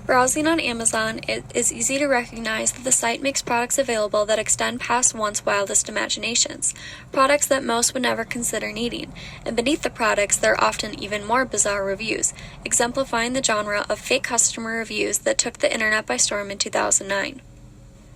Browsing on Amazon, it is easy to recognize that the site makes products available that extend past one's wildest imaginations, products that most would never consider needing, and beneath the products there are often even more bizarre reviews, exemplifying the genre of fake customer reviews that took the internet by storm in 2009.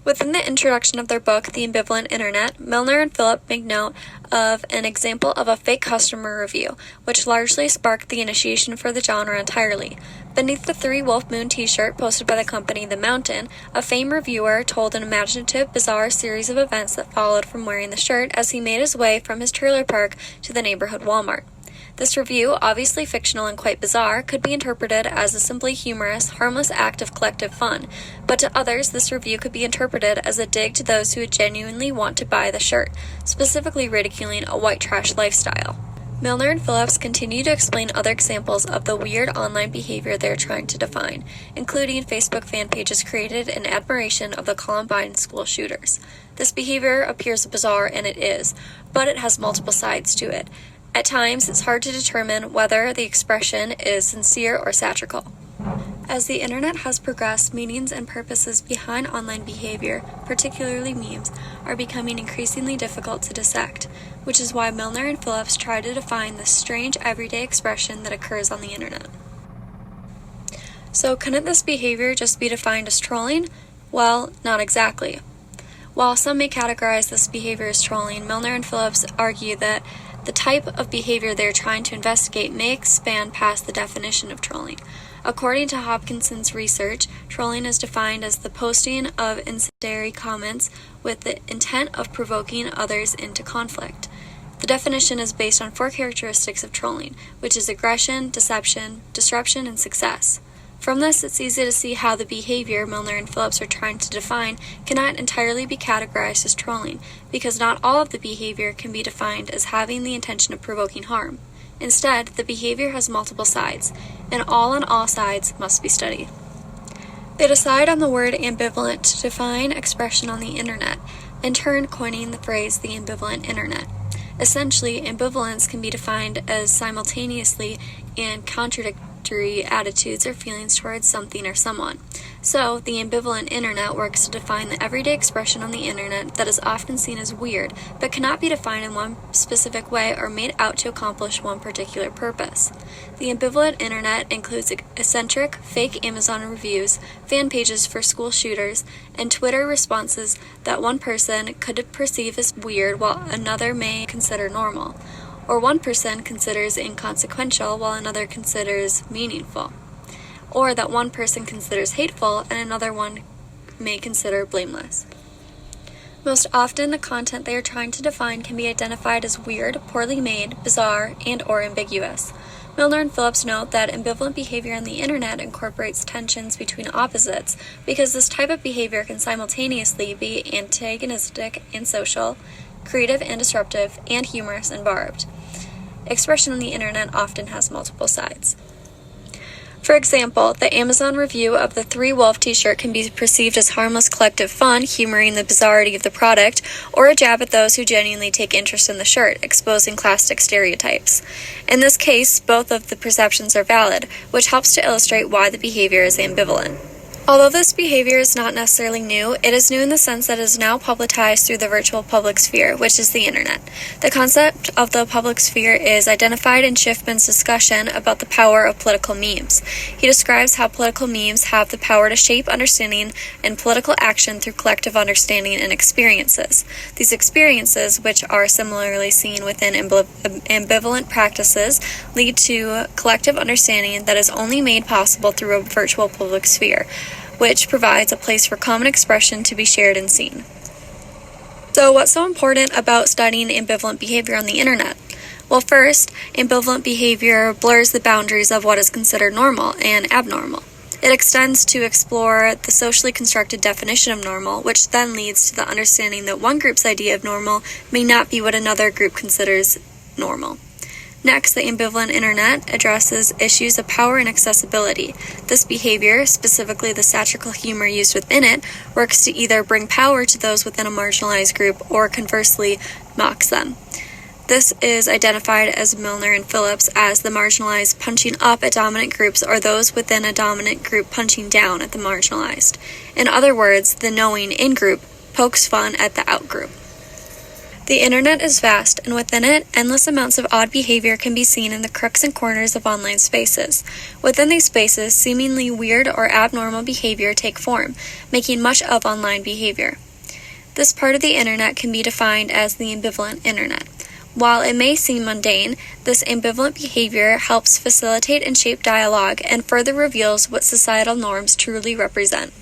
Within the introduction of their book, The Ambivalent Internet, Milner and Phillip make note of an example of a fake customer review, which largely sparked the initiation for the genre entirely. Beneath the 3 Wolf Moon t-shirt posted by the company The Mountain, a famed reviewer told an imaginative, bizarre series of events that followed from wearing the shirt as he made his way from his trailer park to the neighborhood Walmart. This review, obviously fictional and quite bizarre, could be interpreted as a simply humorous, harmless act of collective fun, but to others this review could be interpreted as a dig to those who would genuinely want to buy the shirt, specifically ridiculing a white trash lifestyle. Milner and Phillips continue to explain other examples of the weird online behavior they are trying to define, including Facebook fan pages created in admiration of the Columbine school shooters. This behavior appears bizarre, and it is, but it has multiple sides to it. At times, it's hard to determine whether the expression is sincere or satirical. As the internet has progressed, meanings and purposes behind online behavior, particularly memes, are becoming increasingly difficult to dissect, which is why Milner and Phillips try to define this strange everyday expression that occurs on the internet. So, couldn't this behavior just be defined as trolling? Well, not exactly. While some may categorize this behavior as trolling, Milner and Phillips argue that the type of behavior they are trying to investigate may expand past the definition of trolling. According to Hopkinson's research, trolling is defined as the posting of incendiary comments with the intent of provoking others into conflict. The definition is based on 4 characteristics of trolling, which is aggression, deception, disruption, and success. From this, it's easy to see how the behavior Milner and Phillips are trying to define cannot entirely be categorized as trolling, because not all of the behavior can be defined as having the intention of provoking harm. Instead, the behavior has multiple sides, and all on all sides must be studied. They decide on the word ambivalent to define expression on the internet, in turn coining the phrase the ambivalent internet. Essentially, ambivalence can be defined as simultaneously and contradictory attitudes or feelings towards something or someone. So, the ambivalent internet works to define the everyday expression on the internet that is often seen as weird, but cannot be defined in one specific way or made out to accomplish one particular purpose. The ambivalent internet includes eccentric, fake Amazon reviews, fan pages for school shooters, and Twitter responses that one person could perceive as weird while another may consider normal, or one person considers inconsequential while another considers meaningful, or that one person considers hateful and another one may consider blameless. Most often, the content they are trying to define can be identified as weird, poorly made, bizarre, and/or ambiguous. Milner and Phillips note that ambivalent behavior on the internet incorporates tensions between opposites because this type of behavior can simultaneously be antagonistic and social, creative and disruptive, and humorous and barbed. Expression on the internet often has multiple sides. For example, the Amazon review of the 3 Wolf t-shirt can be perceived as harmless collective fun, humoring the bizarrety of the product, or a jab at those who genuinely take interest in the shirt, exposing classic stereotypes. In this case, both of the perceptions are valid, which helps to illustrate why the behavior is ambivalent. Although this behavior is not necessarily new, it is new in the sense that it is now publicized through the virtual public sphere, which is the internet. The concept of the public sphere is identified in Schiffman's discussion about the power of political memes. He describes how political memes have the power to shape understanding and political action through collective understanding and experiences. These experiences, which are similarly seen within ambivalent practices, lead to collective understanding that is only made possible through a virtual public sphere, which provides a place for common expression to be shared and seen. So, what's so important about studying ambivalent behavior on the internet? Well, first, ambivalent behavior blurs the boundaries of what is considered normal and abnormal. It extends to explore the socially constructed definition of normal, which then leads to the understanding that one group's idea of normal may not be what another group considers normal. Next, the ambivalent internet addresses issues of power and accessibility. This behavior, specifically the satirical humor used within it, works to either bring power to those within a marginalized group or conversely mocks them. This is identified as Milner and Phillips as the marginalized punching up at dominant groups, or those within a dominant group punching down at the marginalized. In other words, the knowing in-group pokes fun at the out-group. The internet is vast, and within it, endless amounts of odd behavior can be seen in the crooks and corners of online spaces. Within these spaces, seemingly weird or abnormal behavior take form, making much of online behavior. This part of the internet can be defined as the ambivalent internet. While it may seem mundane, this ambivalent behavior helps facilitate and shape dialogue and further reveals what societal norms truly represent.